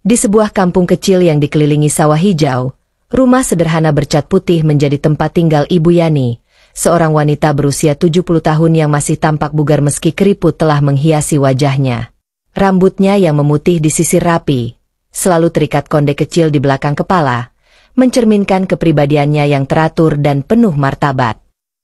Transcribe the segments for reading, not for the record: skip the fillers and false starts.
Di sebuah kampung kecil yang dikelilingi sawah hijau, rumah sederhana bercat putih menjadi tempat tinggal Ibu Yani, seorang wanita berusia 70 tahun yang masih tampak bugar meski keriput telah menghiasi wajahnya. Rambutnya yang memutih disisir rapi, selalu terikat konde kecil di belakang kepala, mencerminkan kepribadiannya yang teratur dan penuh martabat.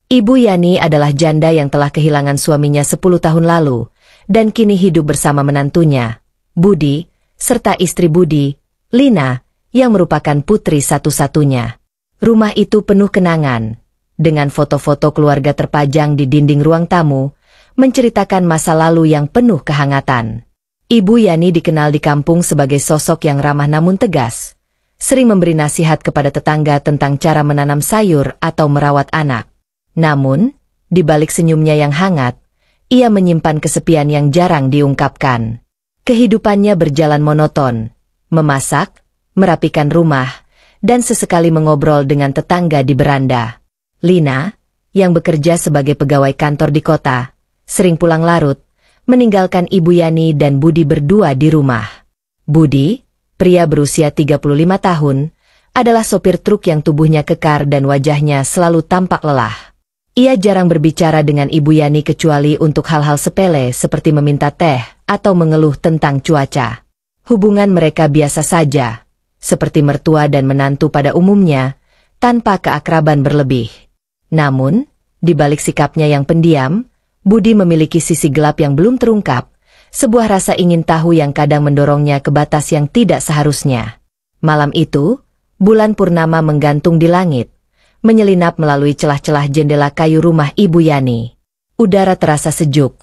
Ibu Yani adalah janda yang telah kehilangan suaminya 10 tahun lalu, dan kini hidup bersama menantunya, Budi, serta istri Budi, Lina, yang merupakan putri satu-satunya. Rumah itu penuh kenangan, dengan foto-foto keluarga terpajang di dinding ruang tamu, menceritakan masa lalu yang penuh kehangatan. Ibu Yani dikenal di kampung sebagai sosok yang ramah namun tegas, sering memberi nasihat kepada tetangga tentang cara menanam sayur atau merawat anak. Namun, di balik senyumnya yang hangat, ia menyimpan kesepian yang jarang diungkapkan. Kehidupannya berjalan monoton, memasak, merapikan rumah, dan sesekali mengobrol dengan tetangga di beranda. Lina, yang bekerja sebagai pegawai kantor di kota, sering pulang larut, meninggalkan Ibu Yani dan Budi berdua di rumah. Budi, pria berusia 35 tahun, adalah sopir truk yang tubuhnya kekar dan wajahnya selalu tampak lelah. Ia jarang berbicara dengan Ibu Yani kecuali untuk hal-hal sepele seperti meminta teh atau mengeluh tentang cuaca. Hubungan mereka biasa saja, seperti mertua dan menantu pada umumnya, tanpa keakraban berlebih. Namun, di balik sikapnya yang pendiam, Budi memiliki sisi gelap yang belum terungkap, sebuah rasa ingin tahu yang kadang mendorongnya ke batas yang tidak seharusnya. Malam itu, bulan purnama menggantung di langit, menyelinap melalui celah-celah jendela kayu rumah Ibu Yani. Udara terasa sejuk,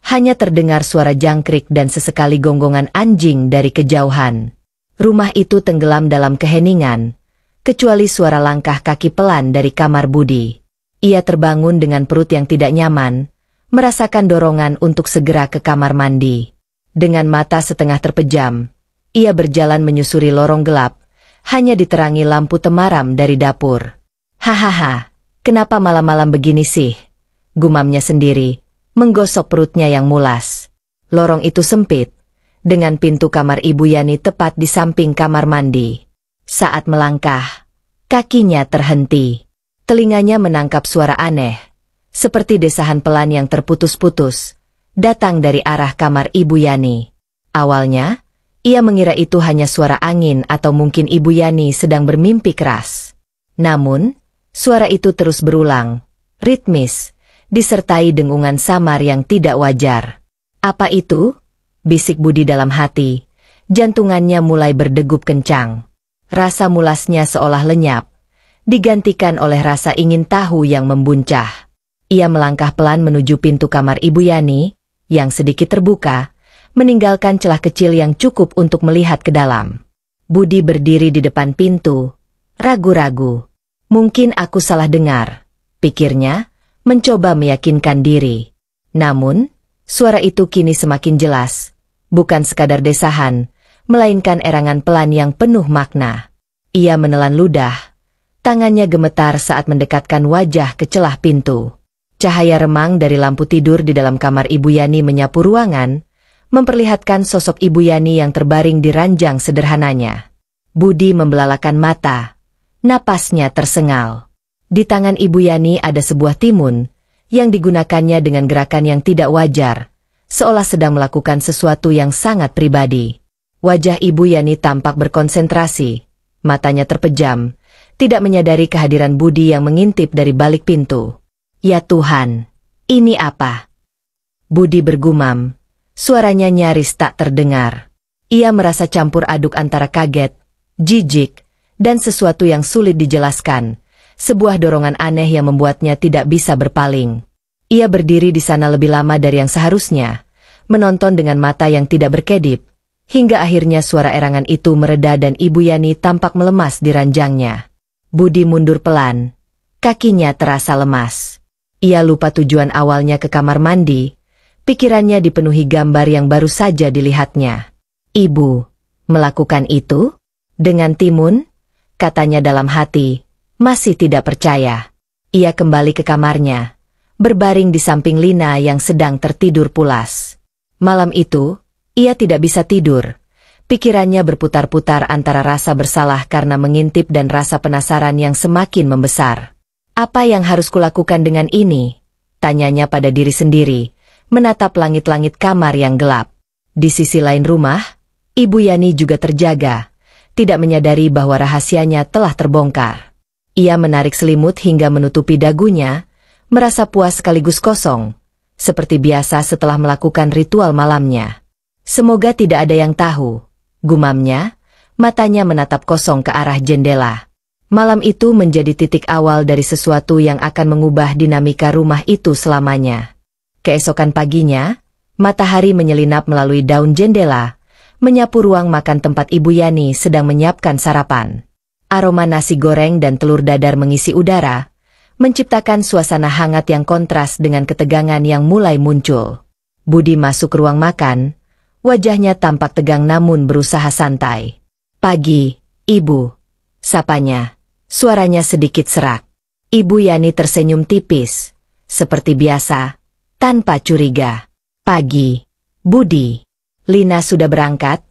hanya terdengar suara jangkrik dan sesekali gonggongan anjing dari kejauhan. Rumah itu tenggelam dalam keheningan, kecuali suara langkah kaki pelan dari kamar Budi. Ia terbangun dengan perut yang tidak nyaman, merasakan dorongan untuk segera ke kamar mandi. Dengan mata setengah terpejam, ia berjalan menyusuri lorong gelap, hanya diterangi lampu temaram dari dapur. Hahaha, kenapa malam-malam begini sih? Gumamnya sendiri, menggosok perutnya yang mulas. Lorong itu sempit, dengan pintu kamar Ibu Yani tepat di samping kamar mandi. Saat melangkah, kakinya terhenti. Telinganya menangkap suara aneh, seperti desahan pelan yang terputus-putus, datang dari arah kamar Ibu Yani. Awalnya, ia mengira itu hanya suara angin atau mungkin Ibu Yani sedang bermimpi keras. Namun, suara itu terus berulang, ritmis, disertai dengungan samar yang tidak wajar. Apa itu? Bisik Budi dalam hati. Jantungannya mulai berdegup kencang. Rasa mulasnya seolah lenyap, digantikan oleh rasa ingin tahu yang membuncah. Ia melangkah pelan menuju pintu kamar Ibu Yani, yang sedikit terbuka, meninggalkan celah kecil yang cukup untuk melihat ke dalam. Budi berdiri di depan pintu, ragu-ragu. Mungkin aku salah dengar, pikirnya, mencoba meyakinkan diri. Namun, suara itu kini semakin jelas, bukan sekadar desahan, melainkan erangan pelan yang penuh makna. Ia menelan ludah, tangannya gemetar saat mendekatkan wajah ke celah pintu. Cahaya remang dari lampu tidur di dalam kamar Ibu Yani menyapu ruangan, memperlihatkan sosok Ibu Yani yang terbaring di ranjang sederhananya. Budi membelalakan mata, napasnya tersengal. Di tangan Ibu Yani ada sebuah timun, yang digunakannya dengan gerakan yang tidak wajar, seolah sedang melakukan sesuatu yang sangat pribadi. Wajah Ibu Yani tampak berkonsentrasi, matanya terpejam, tidak menyadari kehadiran Budi yang mengintip dari balik pintu. Ya Tuhan, ini apa? Budi bergumam, suaranya nyaris tak terdengar. Ia merasa campur aduk antara kaget, jijik, dan sesuatu yang sulit dijelaskan, sebuah dorongan aneh yang membuatnya tidak bisa berpaling. Ia berdiri di sana lebih lama dari yang seharusnya, menonton dengan mata yang tidak berkedip, hingga akhirnya suara erangan itu mereda dan Ibu Yani tampak melemas di ranjangnya. Budi mundur pelan, kakinya terasa lemas. Ia lupa tujuan awalnya ke kamar mandi, pikirannya dipenuhi gambar yang baru saja dilihatnya. Ibu, melakukan itu? Dengan timun? Katanya dalam hati, masih tidak percaya. Ia kembali ke kamarnya, berbaring di samping Lina yang sedang tertidur pulas. Malam itu, ia tidak bisa tidur. Pikirannya berputar-putar antara rasa bersalah karena mengintip dan rasa penasaran yang semakin membesar. Apa yang harus kulakukan dengan ini? Tanyanya pada diri sendiri, menatap langit-langit kamar yang gelap. Di sisi lain rumah, Ibu Yani juga terjaga, tidak menyadari bahwa rahasianya telah terbongkar. Ia menarik selimut hingga menutupi dagunya, merasa puas sekaligus kosong, seperti biasa setelah melakukan ritual malamnya. Semoga tidak ada yang tahu, gumamnya, matanya menatap kosong ke arah jendela. Malam itu menjadi titik awal dari sesuatu yang akan mengubah dinamika rumah itu selamanya. Keesokan paginya, matahari menyelinap melalui daun jendela, menyapu ruang makan tempat Ibu Yani sedang menyiapkan sarapan. Aroma nasi goreng dan telur dadar mengisi udara, menciptakan suasana hangat yang kontras dengan ketegangan yang mulai muncul. Budi masuk ke ruang makan, wajahnya tampak tegang namun berusaha santai. "Pagi, Ibu," sapanya. Suaranya sedikit serak. Ibu Yani tersenyum tipis, seperti biasa, tanpa curiga. "Pagi, Budi. Lina sudah berangkat?"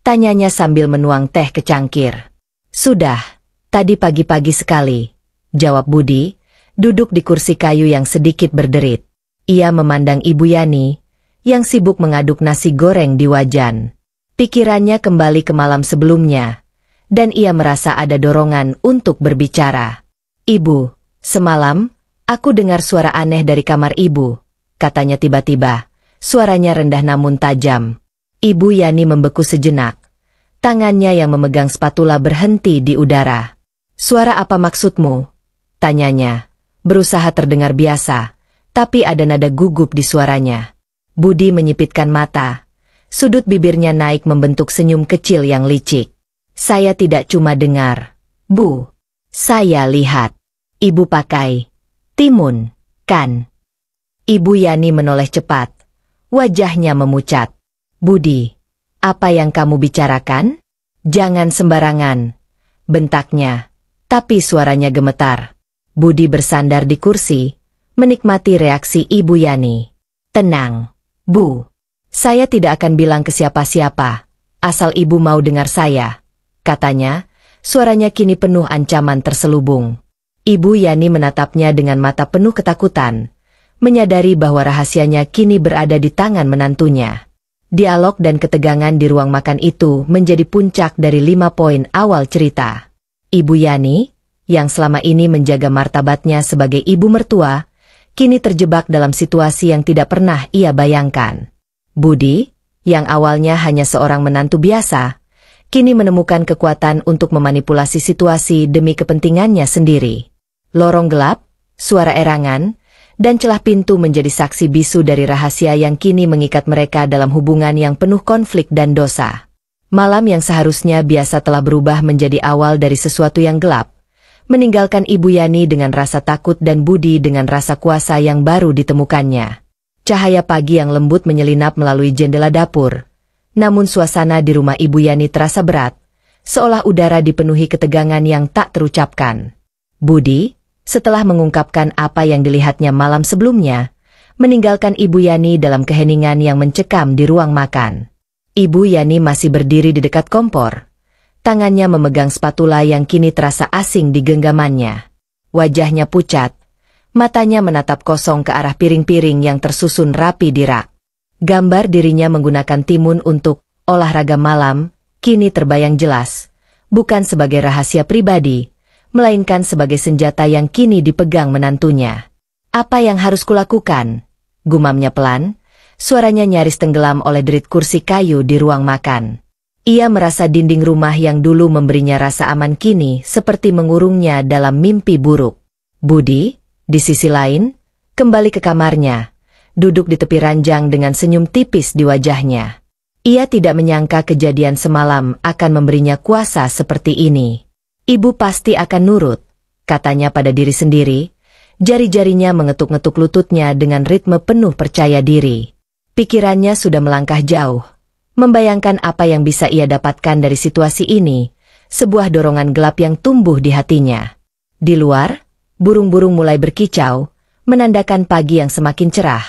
tanyanya sambil menuang teh ke cangkir. "Sudah, tadi pagi-pagi sekali," jawab Budi, duduk di kursi kayu yang sedikit berderit. Ia memandang Ibu Yani, yang sibuk mengaduk nasi goreng di wajan. Pikirannya kembali ke malam sebelumnya, dan ia merasa ada dorongan untuk berbicara. "Ibu, semalam, aku dengar suara aneh dari kamar Ibu," katanya tiba-tiba. Suaranya rendah namun tajam. Ibu Yani membeku sejenak. Tangannya yang memegang spatula berhenti di udara. "Suara apa maksudmu?" tanyanya. Berusaha terdengar biasa, tapi ada nada gugup di suaranya. Budi menyipitkan mata. Sudut bibirnya naik membentuk senyum kecil yang licik. "Saya tidak cuma dengar, Bu. Saya lihat. Ibu pakai timun, kan?" Ibu Yani menoleh cepat. Wajahnya memucat. "Budi, apa yang kamu bicarakan? Jangan sembarangan," bentaknya. Tapi suaranya gemetar. Budi bersandar di kursi, menikmati reaksi Ibu Yani. "Tenang, Bu. Saya tidak akan bilang ke siapa-siapa, asal Ibu mau dengar saya," katanya. Suaranya kini penuh ancaman terselubung. Ibu Yani menatapnya dengan mata penuh ketakutan, menyadari bahwa rahasianya kini berada di tangan menantunya. Dialog dan ketegangan di ruang makan itu menjadi puncak dari 5 poin awal cerita. Ibu Yani, yang selama ini menjaga martabatnya sebagai ibu mertua, kini terjebak dalam situasi yang tidak pernah ia bayangkan. Budi, yang awalnya hanya seorang menantu biasa, kini menemukan kekuatan untuk memanipulasi situasi demi kepentingannya sendiri. Lorong gelap, suara erangan, dan celah pintu menjadi saksi bisu dari rahasia yang kini mengikat mereka dalam hubungan yang penuh konflik dan dosa. Malam yang seharusnya biasa telah berubah menjadi awal dari sesuatu yang gelap, meninggalkan Ibu Yani dengan rasa takut dan Budi dengan rasa kuasa yang baru ditemukannya. Cahaya pagi yang lembut menyelinap melalui jendela dapur, namun suasana di rumah Ibu Yani terasa berat, seolah udara dipenuhi ketegangan yang tak terucapkan. Budi, setelah mengungkapkan apa yang dilihatnya malam sebelumnya, meninggalkan Ibu Yani dalam keheningan yang mencekam di ruang makan. Ibu Yani masih berdiri di dekat kompor. Tangannya memegang spatula yang kini terasa asing di genggamannya. Wajahnya pucat, matanya menatap kosong ke arah piring-piring yang tersusun rapi di rak. Gambar dirinya menggunakan timun untuk olahraga malam, kini terbayang jelas, bukan sebagai rahasia pribadi, melainkan sebagai senjata yang kini dipegang menantunya. "Apa yang harus kulakukan?" gumamnya pelan, suaranya nyaris tenggelam oleh derit kursi kayu di ruang makan. Ia merasa dinding rumah yang dulu memberinya rasa aman kini seperti mengurungnya dalam mimpi buruk. Budi, di sisi lain, kembali ke kamarnya, duduk di tepi ranjang dengan senyum tipis di wajahnya. Ia tidak menyangka kejadian semalam akan memberinya kuasa seperti ini. "Ibu pasti akan nurut," katanya pada diri sendiri, jari-jarinya mengetuk-ngetuk lututnya dengan ritme penuh percaya diri. Pikirannya sudah melangkah jauh. Membayangkan apa yang bisa ia dapatkan dari situasi ini, sebuah dorongan gelap yang tumbuh di hatinya. Di luar, burung-burung mulai berkicau, menandakan pagi yang semakin cerah.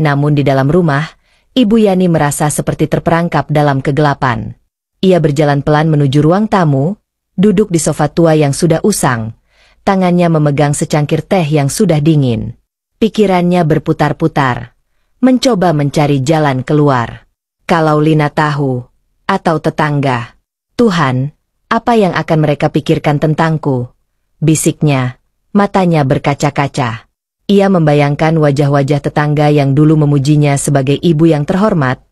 Namun di dalam rumah, Ibu Yani merasa seperti terperangkap dalam kegelapan. Ia berjalan pelan menuju ruang tamu, duduk di sofa tua yang sudah usang, tangannya memegang secangkir teh yang sudah dingin. Pikirannya berputar-putar, mencoba mencari jalan keluar. Kalau Lina tahu, atau tetangga, Tuhan, apa yang akan mereka pikirkan tentangku? Bisiknya, matanya berkaca-kaca. Ia membayangkan wajah-wajah tetangga yang dulu memujinya sebagai ibu yang terhormat,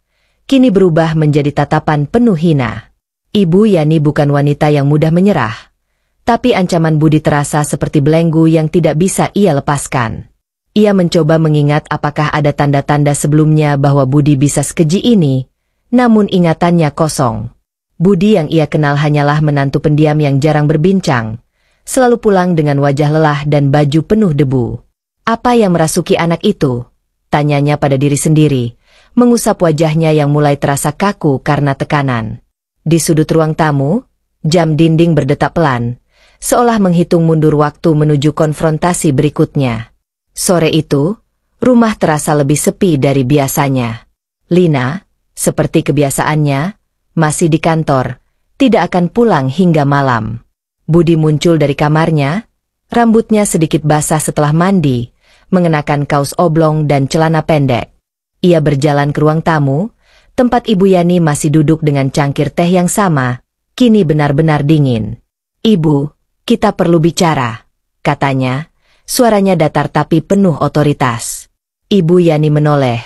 kini berubah menjadi tatapan penuh hina. Ibu Yani bukan wanita yang mudah menyerah, tapi ancaman Budi terasa seperti belenggu yang tidak bisa ia lepaskan. Ia mencoba mengingat apakah ada tanda-tanda sebelumnya bahwa Budi bisa sekeji ini, namun ingatannya kosong. Budi yang ia kenal hanyalah menantu pendiam yang jarang berbincang, selalu pulang dengan wajah lelah dan baju penuh debu. Apa yang merasuki anak itu? Tanyanya pada diri sendiri, mengusap wajahnya yang mulai terasa kaku karena tekanan. Di sudut ruang tamu, jam dinding berdetak pelan, seolah menghitung mundur waktu menuju konfrontasi berikutnya. Sore itu, rumah terasa lebih sepi dari biasanya. Lina, seperti kebiasaannya, masih di kantor, tidak akan pulang hingga malam. Budi muncul dari kamarnya, rambutnya sedikit basah setelah mandi, mengenakan kaos oblong dan celana pendek. Ia berjalan ke ruang tamu, tempat Ibu Yani masih duduk dengan cangkir teh yang sama, kini benar-benar dingin. "Ibu, kita perlu bicara," katanya, suaranya datar tapi penuh otoritas. Ibu Yani menoleh,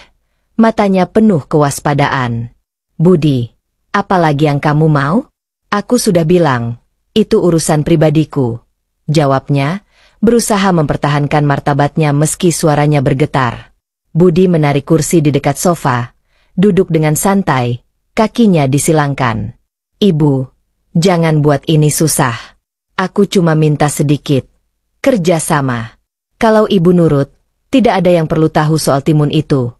matanya penuh kewaspadaan. "Budi, apa lagi yang kamu mau?" "Aku sudah bilang, itu urusan pribadiku," jawabnya, berusaha mempertahankan martabatnya meski suaranya bergetar. Budi menarik kursi di dekat sofa, duduk dengan santai, kakinya disilangkan. "Ibu, jangan buat ini susah. Aku cuma minta sedikit kerja sama. Kalau ibu nurut, tidak ada yang perlu tahu soal timun itu,"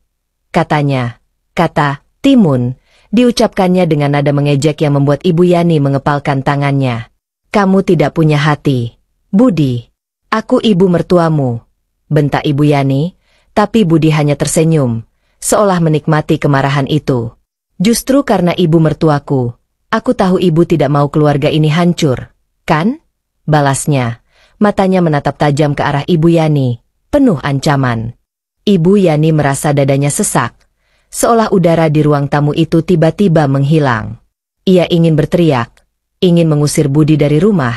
katanya. Kata timun diucapkannya dengan nada mengejek yang membuat Ibu Yani mengepalkan tangannya. "Kamu tidak punya hati, Budi." "Aku ibu mertuamu," bentak Ibu Yani, tapi Budi hanya tersenyum, seolah menikmati kemarahan itu. "Justru karena ibu mertuaku, aku tahu ibu tidak mau keluarga ini hancur, kan?" balasnya, matanya menatap tajam ke arah Ibu Yani, penuh ancaman. Ibu Yani merasa dadanya sesak, seolah udara di ruang tamu itu tiba-tiba menghilang. Ia ingin berteriak, ingin mengusir Budi dari rumah,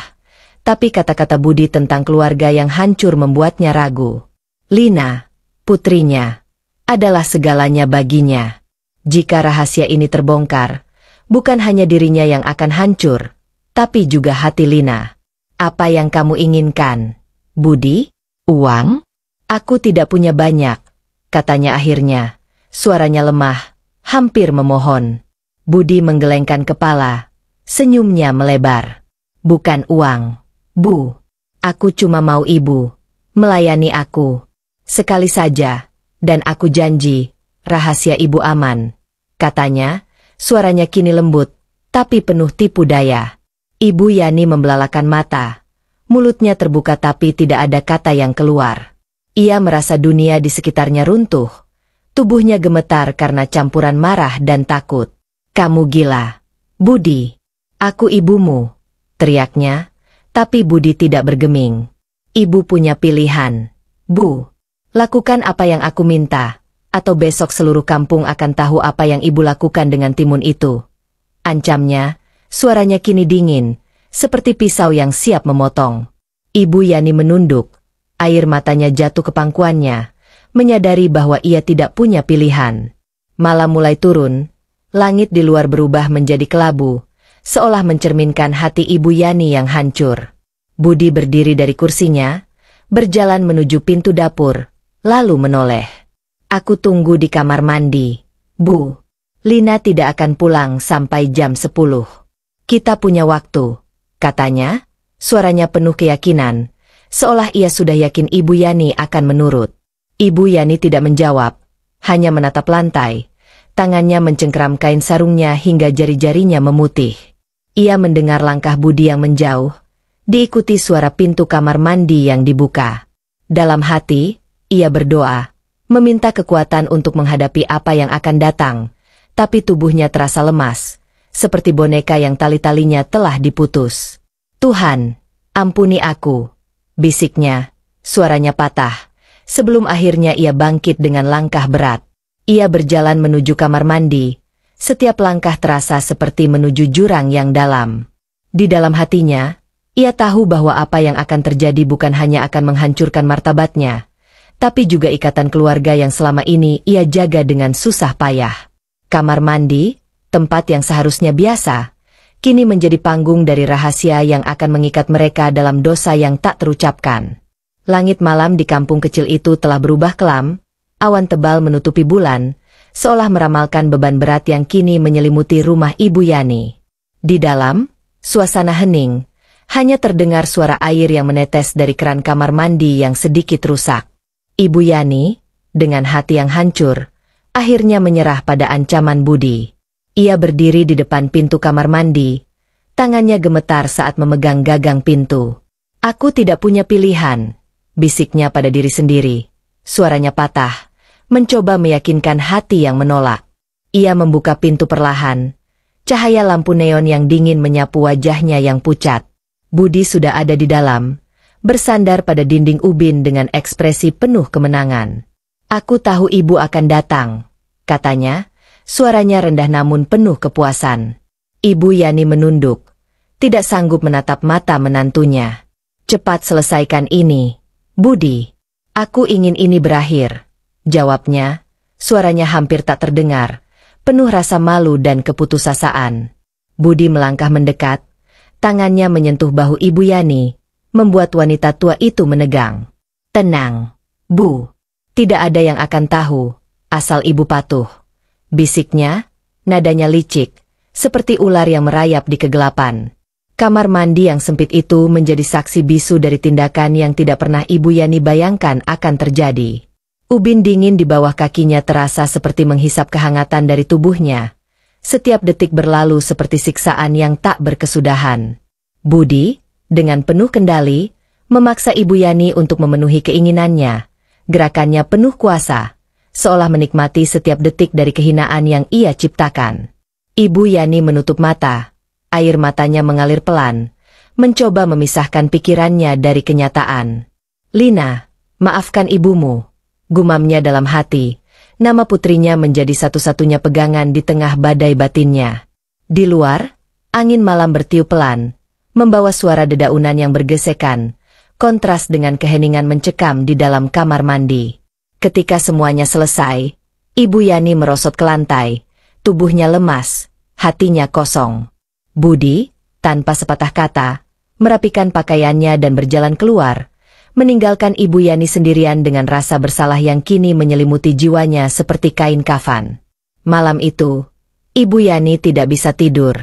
tapi kata-kata Budi tentang keluarga yang hancur membuatnya ragu. Lina, putrinya, adalah segalanya baginya. Jika rahasia ini terbongkar, bukan hanya dirinya yang akan hancur, tapi juga hati Lina. "Apa yang kamu inginkan, Budi?" "Uang? Aku tidak punya banyak," katanya akhirnya, suaranya lemah, hampir memohon. Budi menggelengkan kepala, senyumnya melebar. "Bukan uang, Bu. Aku cuma mau ibu melayani aku. Sekali saja. Dan aku janji, rahasia ibu aman," katanya, suaranya kini lembut, tapi penuh tipu daya. Ibu Yani membelalakan mata. Mulutnya terbuka tapi tidak ada kata yang keluar. Ia merasa dunia di sekitarnya runtuh. Tubuhnya gemetar karena campuran marah dan takut. "Kamu gila, Budi. Aku ibumu," teriaknya, tapi Budi tidak bergeming. "Ibu punya pilihan, Bu. Lakukan apa yang aku minta, atau besok seluruh kampung akan tahu apa yang ibu lakukan dengan timun itu," ancamnya, suaranya kini dingin, seperti pisau yang siap memotong. Ibu Yani menunduk, air matanya jatuh ke pangkuannya, menyadari bahwa ia tidak punya pilihan. Malam mulai turun, langit di luar berubah menjadi kelabu, seolah mencerminkan hati Ibu Yani yang hancur. Budi berdiri dari kursinya, berjalan menuju pintu dapur, lalu menoleh. "Aku tunggu di kamar mandi, Bu. Lina tidak akan pulang sampai jam 10. Kita punya waktu," katanya, suaranya penuh keyakinan, seolah ia sudah yakin Ibu Yani akan menurut. Ibu Yani tidak menjawab, hanya menatap lantai, tangannya mencengkeram kain sarungnya hingga jari-jarinya memutih. Ia mendengar langkah Budi yang menjauh, diikuti suara pintu kamar mandi yang dibuka. Dalam hati, ia berdoa, meminta kekuatan untuk menghadapi apa yang akan datang, tapi tubuhnya terasa lemas, seperti boneka yang tali-talinya telah diputus. "Tuhan, ampuni aku," bisiknya, suaranya patah. Sebelum akhirnya ia bangkit dengan langkah berat. Ia berjalan menuju kamar mandi. Setiap langkah terasa seperti menuju jurang yang dalam. Di dalam hatinya, ia tahu bahwa apa yang akan terjadi bukan hanya akan menghancurkan martabatnya, tapi juga ikatan keluarga yang selama ini ia jaga dengan susah payah. Kamar mandi, tempat yang seharusnya biasa, kini menjadi panggung dari rahasia yang akan mengikat mereka dalam dosa yang tak terucapkan. Langit malam di kampung kecil itu telah berubah kelam, awan tebal menutupi bulan, seolah meramalkan beban berat yang kini menyelimuti rumah Ibu Yani. Di dalam, suasana hening, hanya terdengar suara air yang menetes dari keran kamar mandi yang sedikit rusak. Ibu Yani, dengan hati yang hancur, akhirnya menyerah pada ancaman Budi. Ia berdiri di depan pintu kamar mandi, tangannya gemetar saat memegang gagang pintu. "Aku tidak punya pilihan," bisiknya pada diri sendiri. Suaranya patah, mencoba meyakinkan hati yang menolak. Ia membuka pintu perlahan. Cahaya lampu neon yang dingin menyapu wajahnya yang pucat. Budi sudah ada di dalam, bersandar pada dinding ubin dengan ekspresi penuh kemenangan. "Aku tahu ibu akan datang," katanya, suaranya rendah namun penuh kepuasan. Ibu Yani menunduk, tidak sanggup menatap mata menantunya. "Cepat selesaikan ini, Budi. Aku ingin ini berakhir," jawabnya, suaranya hampir tak terdengar, penuh rasa malu dan keputusasaan. Budi melangkah mendekat, tangannya menyentuh bahu Ibu Yani, membuat wanita tua itu menegang. "Tenang, Bu. Tidak ada yang akan tahu, asal ibu patuh," bisiknya, nadanya licik, seperti ular yang merayap di kegelapan. Kamar mandi yang sempit itu menjadi saksi bisu dari tindakan yang tidak pernah Ibu Yani bayangkan akan terjadi. Ubin dingin di bawah kakinya terasa seperti menghisap kehangatan dari tubuhnya. Setiap detik berlalu seperti siksaan yang tak berkesudahan. Budi, dengan penuh kendali, memaksa Ibu Yani untuk memenuhi keinginannya. Gerakannya penuh kuasa, seolah menikmati setiap detik dari kehinaan yang ia ciptakan. Ibu Yani menutup mata. Air matanya mengalir pelan, mencoba memisahkan pikirannya dari kenyataan. "Lina, maafkan ibumu," gumamnya dalam hati. Nama putrinya menjadi satu-satunya pegangan di tengah badai batinnya. Di luar, angin malam bertiup pelan, membawa suara dedaunan yang bergesekan, kontras dengan keheningan mencekam di dalam kamar mandi. Ketika semuanya selesai, Ibu Yani merosot ke lantai, tubuhnya lemas, hatinya kosong. Budi, tanpa sepatah kata, merapikan pakaiannya dan berjalan keluar, meninggalkan Ibu Yani sendirian dengan rasa bersalah yang kini menyelimuti jiwanya seperti kain kafan. Malam itu, Ibu Yani tidak bisa tidur.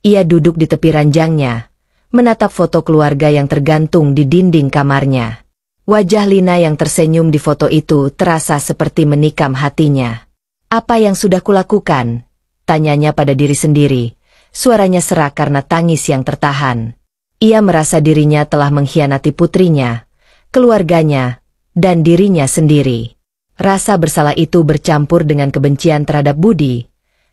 Ia duduk di tepi ranjangnya, menatap foto keluarga yang tergantung di dinding kamarnya. Wajah Lina yang tersenyum di foto itu terasa seperti menikam hatinya. "Apa yang sudah kulakukan?" tanyanya pada diri sendiri. Suaranya serak karena tangis yang tertahan. Ia merasa dirinya telah mengkhianati putrinya, keluarganya, dan dirinya sendiri. Rasa bersalah itu bercampur dengan kebencian terhadap Budi,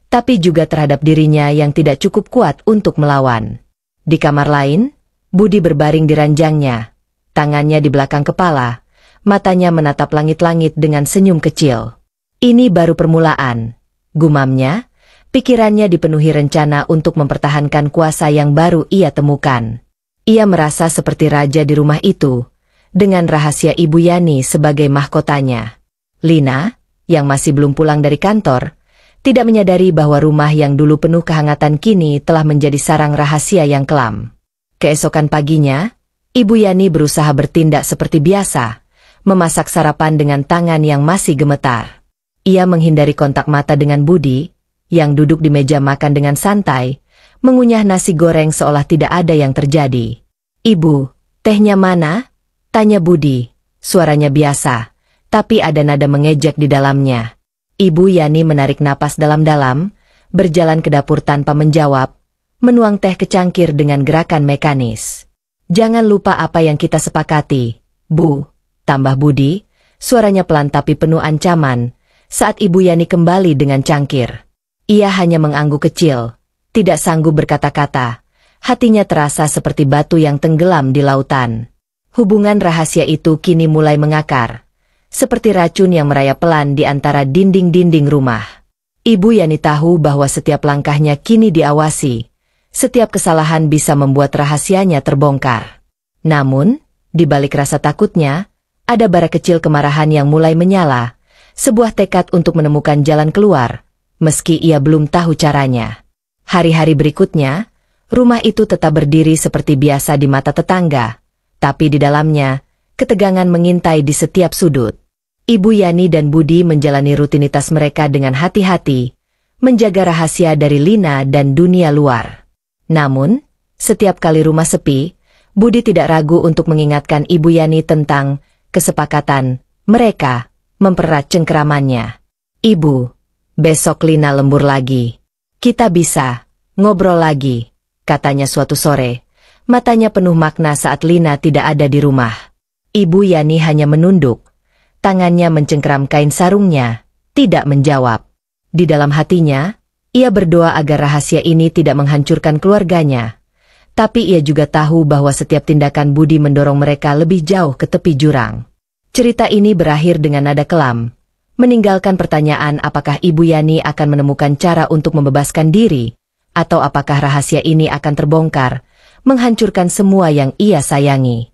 tapi juga terhadap dirinya yang tidak cukup kuat untuk melawan. Di kamar lain, Budi berbaring di ranjangnya, tangannya di belakang kepala, matanya menatap langit-langit dengan senyum kecil. "Ini baru permulaan," gumamnya. Pikirannya dipenuhi rencana untuk mempertahankan kuasa yang baru ia temukan. Ia merasa seperti raja di rumah itu, dengan rahasia Ibu Yani sebagai mahkotanya. Lina, yang masih belum pulang dari kantor, tidak menyadari bahwa rumah yang dulu penuh kehangatan kini telah menjadi sarang rahasia yang kelam. Keesokan paginya, Ibu Yani berusaha bertindak seperti biasa, memasak sarapan dengan tangan yang masih gemetar. Ia menghindari kontak mata dengan Budi, yang duduk di meja makan dengan santai, mengunyah nasi goreng seolah tidak ada yang terjadi. "Ibu, tehnya mana?" tanya Budi, suaranya biasa, tapi ada nada mengejek di dalamnya. Ibu Yani menarik napas dalam-dalam, berjalan ke dapur tanpa menjawab, menuang teh ke cangkir dengan gerakan mekanis. "Jangan lupa apa yang kita sepakati, Bu," tambah Budi, suaranya pelan tapi penuh ancaman, saat Ibu Yani kembali dengan cangkir. Ia hanya mengangguk kecil, Tidak sanggup berkata-kata, hatinya terasa seperti batu yang tenggelam di lautan. Hubungan rahasia itu kini mulai mengakar, seperti racun yang merayap pelan di antara dinding-dinding rumah. Ibu Yani tahu bahwa setiap langkahnya kini diawasi, setiap kesalahan bisa membuat rahasianya terbongkar. Namun, di balik rasa takutnya, ada bara kecil kemarahan yang mulai menyala, sebuah tekad untuk menemukan jalan keluar, meski ia belum tahu caranya. Hari-hari berikutnya, rumah itu tetap berdiri seperti biasa di mata tetangga, tapi di dalamnya, ketegangan mengintai di setiap sudut. Ibu Yani dan Budi menjalani rutinitas mereka dengan hati-hati, menjaga rahasia dari Lina dan dunia luar. Namun, setiap kali rumah sepi, Budi tidak ragu untuk mengingatkan Ibu Yani tentang kesepakatan mereka mempererat cengkeramannya. "Ibu, besok Lina lembur lagi. Kita bisa ngobrol lagi," katanya suatu sore. Matanya penuh makna saat Lina tidak ada di rumah. Ibu Yani hanya menunduk. Tangannya mencengkeram kain sarungnya, tidak menjawab. Di dalam hatinya, ia berdoa agar rahasia ini tidak menghancurkan keluarganya. Tapi ia juga tahu bahwa setiap tindakan Budi mendorong mereka lebih jauh ke tepi jurang. Cerita ini berakhir dengan nada kelam, meninggalkan pertanyaan apakah Ibu Yani akan menemukan cara untuk membebaskan diri, atau apakah rahasia ini akan terbongkar, menghancurkan semua yang ia sayangi.